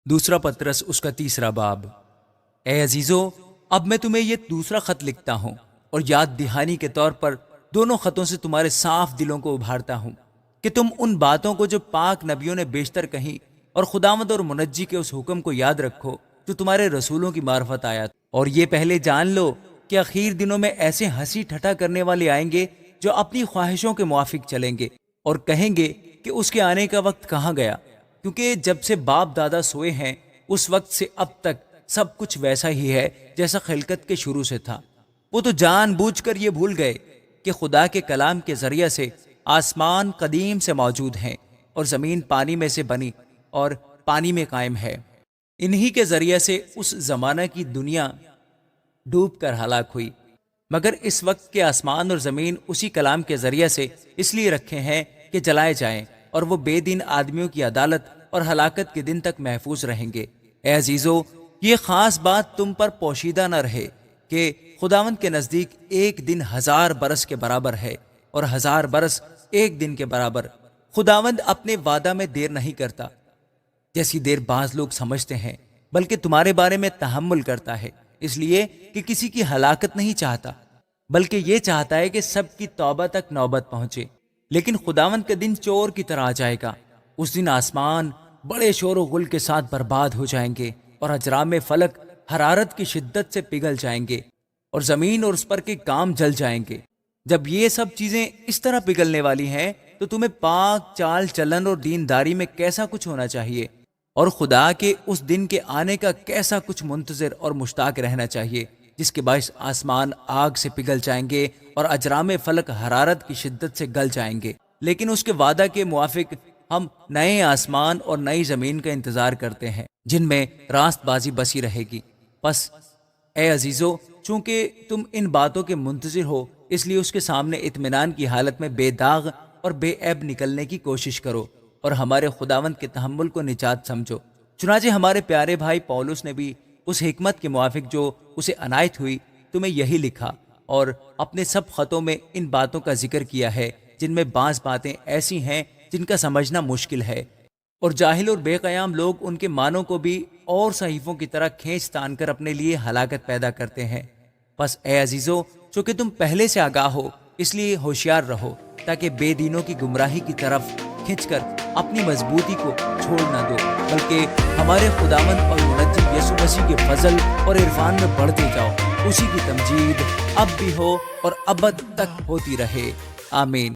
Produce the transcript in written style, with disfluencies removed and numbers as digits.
دوسرا پطرس اس کا 3 باب۔ اے عزیزو، اب میں تمہیں یہ دوسرا خط لکھتا ہوں اور یاد دہانی کے طور پر دونوں خطوں سے تمہارے صاف دلوں کو ابھارتا ہوں کہ تم ان باتوں کو جو پاک نبیوں نے بیشتر کہیں اور خداوند اور منجی کے اس حکم کو یاد رکھو جو تمہارے رسولوں کی معرفت آیا، اور یہ پہلے جان لو کہ اخیر دنوں میں ایسے ہنسی ٹھٹا کرنے والے آئیں گے جو اپنی خواہشوں کے موافق چلیں گے اور کہیں گے کہ اس کے آنے کا وقت کہاں گیا، کیونکہ جب سے باپ دادا سوئے ہیں اس وقت سے اب تک سب کچھ ویسا ہی ہے جیسا خلقت کے شروع سے تھا۔ وہ تو جان بوجھ کر یہ بھول گئے کہ خدا کے کلام کے ذریعے سے آسمان قدیم سے موجود ہیں اور زمین پانی میں سے بنی اور پانی میں قائم ہے۔ انہی کے ذریعے سے اس زمانہ کی دنیا ڈوب کر ہلاک ہوئی، مگر اس وقت کے آسمان اور زمین اسی کلام کے ذریعے سے اس لیے رکھے ہیں کہ جلائے جائیں، اور وہ بے دین آدمیوں کی عدالت اور ہلاکت کے دن تک محفوظ رہیں گے۔ اے عزیزو، یہ خاص بات تم پر پوشیدہ نہ رہے کہ خداوند کے نزدیک ایک دن 1000 برس کے برابر ہے اور 1000 برس ایک دن کے برابر۔ خداوند اپنے وعدہ میں دیر نہیں کرتا جیسی دیر بعض لوگ سمجھتے ہیں، بلکہ تمہارے بارے میں تحمل کرتا ہے، اس لیے کہ کسی کی ہلاکت نہیں چاہتا، بلکہ یہ چاہتا ہے کہ سب کی توبہ تک نوبت پہنچے۔ لیکن خداوند کا دن چور کی طرح آ جائے گا۔ اس دن آسمان بڑے شور و غل کے ساتھ برباد ہو جائیں گے اور اجرام فلک حرارت کی شدت سے پگھل جائیں گے اور زمین اور اس پر کے کام جل جائیں گے۔ جب یہ سب چیزیں اس طرح پگھلنے والی ہیں تو تمہیں پاک چال چلن اور دینداری میں کیسا کچھ ہونا چاہیے، اور خدا کے اس دن کے آنے کا کیسا کچھ منتظر اور مشتاق رہنا چاہیے جس کے باعث آسمان آگ سے پگھل جائیں گے اور اجرام فلک حرارت کی شدت سے گل جائیں گے۔ لیکن اس کے وعدہ کے موافق ہم نئے آسمان اور نئی زمین کا انتظار کرتے ہیں جن میں راست بازی بسی رہے گی۔ پس اے عزیزو، چونکہ تم ان باتوں کے منتظر ہو، اس لیے اس کے سامنے اطمینان کی حالت میں بے داغ اور بے عیب نکلنے کی کوشش کرو اور ہمارے خداوند کے تحمل کو نجات سمجھو۔ چنانچہ ہمارے پیارے بھائی پولس نے بھی اس حکمت کے موافق جو اسے عنایت ہوئی تمہیں یہی لکھا، اور اپنے سب خطوں میں ان باتوں کا ذکر کیا ہے جن میں بعض باتیں ایسی ہیں جن کا سمجھنا مشکل ہے، اور جاہل اور بے قیام لوگ ان کے معنوں کو بھی اور صحیفوں کی طرح کھینچ تان کر اپنے لیے ہلاکت پیدا کرتے ہیں۔ پس اے عزیزو، چونکہ تم پہلے سے آگاہ ہو اس لیے ہوشیار رہو تاکہ بے دینوں کی گمراہی کی طرف کھنچ کر اپنی مضبوطی کو چھوڑ نہ دو، بلکہ ہمارے خداوند اور منجی یسوع مسیح کے فضل اور عرفان میں بڑھتے جاؤ۔ اسی کی تمجید اب بھی ہو اور ابد تک ہوتی رہے، آمین۔